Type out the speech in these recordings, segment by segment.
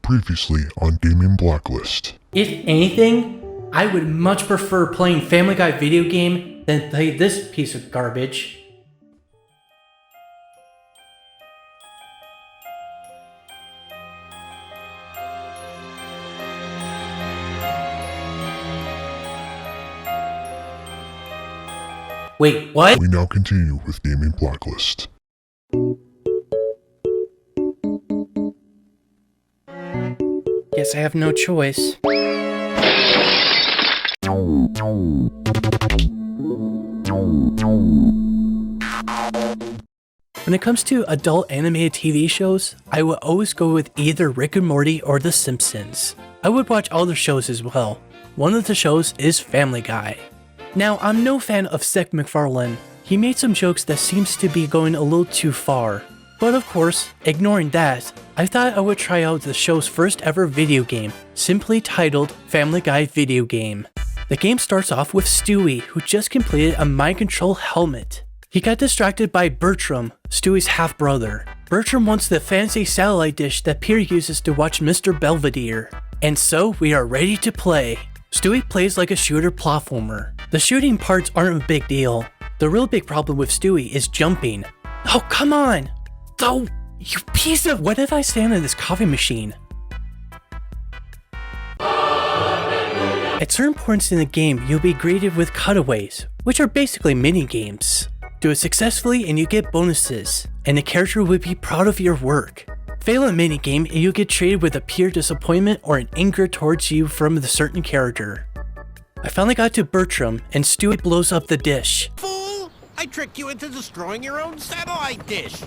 Previously on Gaming Blacklist. If anything, I would much prefer playing Family Guy video game than play this piece of garbage. Wait, what? We now continue with Gaming Blacklist. Guess I have no choice. When it comes to adult animated TV shows, I would always go with either Rick and Morty or The Simpsons. I would watch other shows as well. One of the shows is Family Guy. Now, I'm no fan of Seth MacFarlane. He made some jokes that seems to be going a little too far. But of course, ignoring that, I thought I would try out the show's first ever video game, simply titled Family Guy Video Game. The game starts off with Stewie, who just completed a mind control helmet. He got distracted by Bertram, Stewie's half-brother. Bertram wants the fancy satellite dish that Peter uses to watch Mr. Belvedere. And so we are ready to play. Stewie plays like a shooter platformer. The shooting parts aren't a big deal. The real big problem with Stewie is jumping. Oh, come on! Oh, you piece of— What if I stand in this coffee machine? At certain points in the game, you'll be greeted with cutaways, which are basically mini-games. Do it successfully and you get bonuses, and the character will be proud of your work. Fail a minigame and you'll get treated with a pure disappointment or an anger towards you from the certain character. I finally got to Bertram, and Stewie blows up the dish. Fool! I tricked you into destroying your own satellite dish!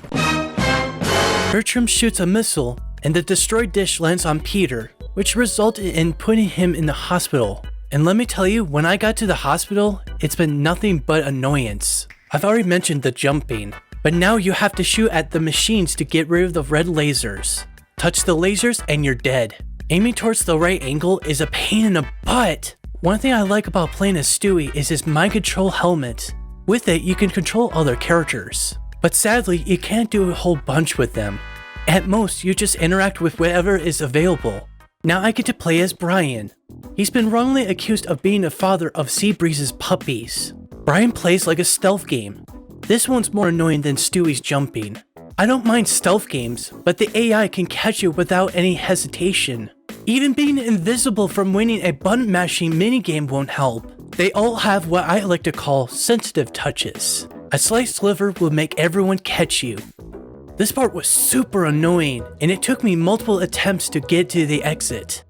Bertram shoots a missile, and the destroyed dish lands on Peter, which resulted in putting him in the hospital. And let me tell you, when I got to the hospital, it's been nothing but annoyance. I've already mentioned the jumping, but now you have to shoot at the machines to get rid of the red lasers. Touch the lasers and you're dead. Aiming towards the right angle is a pain in the butt. One thing I like about playing as Stewie is his mind control helmet. With it, you can control other characters. But sadly, you can't do a whole bunch with them. At most, you just interact with whatever is available. Now I get to play as Brian. He's been wrongly accused of being the father of Seabreeze's puppies. Brian plays like a stealth game. This one's more annoying than Stewie's jumping. I don't mind stealth games, but the AI can catch you without any hesitation. Even being invisible from winning a button mashing minigame won't help. They all have what I like to call sensitive touches. A sliced liver will make everyone catch you. This part was super annoying, and it took me multiple attempts to get to the exit.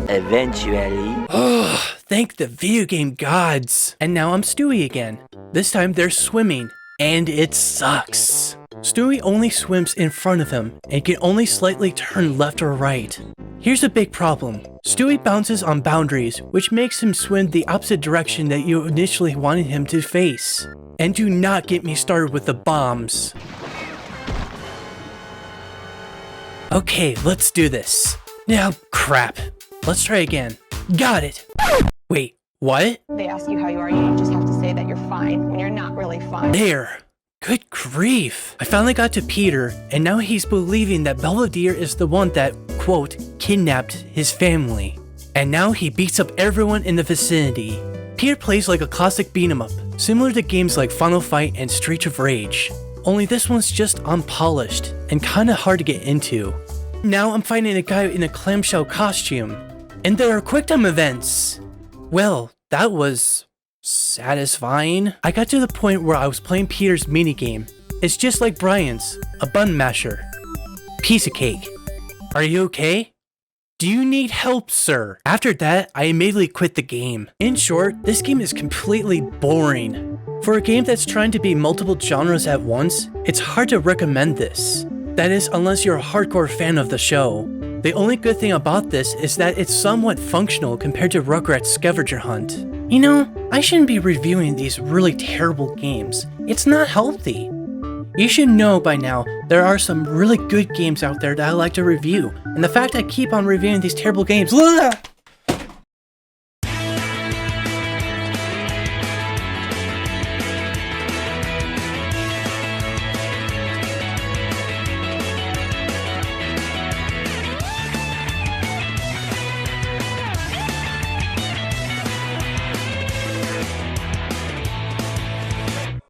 Eventually. Oh, thank the video game gods. And now I'm Stewie again. This time they're swimming, and it sucks. Stewie only swims in front of him and can only slightly turn left or right. Here's a big problem. Stewie bounces on boundaries, which makes him swim the opposite direction that you initially wanted him to face. And do not get me started with the bombs. Okay, let's do this. Now, crap. Let's try again. Got it. Wait, what? They ask you how you are, you just have to say that you're fine when you're not really fine. There. Good grief. I finally got to Peter, and now he's believing that Belvedere is the one that, quote, kidnapped his family. And now he beats up everyone in the vicinity. Peter plays like a classic beat-em-up, similar to games like Final Fight and Streets of Rage. Only this one's just unpolished, and kinda hard to get into. Now I'm fighting a guy in a clamshell costume. And there are QuickTime events. Well, that was satisfying. I got to the point where I was playing Peter's minigame. It's just like Brian's, a button masher. Piece of cake. Are you okay? Do you need help, sir? After that, I immediately quit the game. In short, this game is completely boring. For a game that's trying to be multiple genres at once, it's hard to recommend this. That is, unless you're a hardcore fan of the show. The only good thing about this is that it's somewhat functional compared to Rugrats Scavenger Hunt. You know, I shouldn't be reviewing these really terrible games. It's not healthy. You should know by now, there are some really good games out there that I like to review, and the fact I keep on reviewing these terrible games—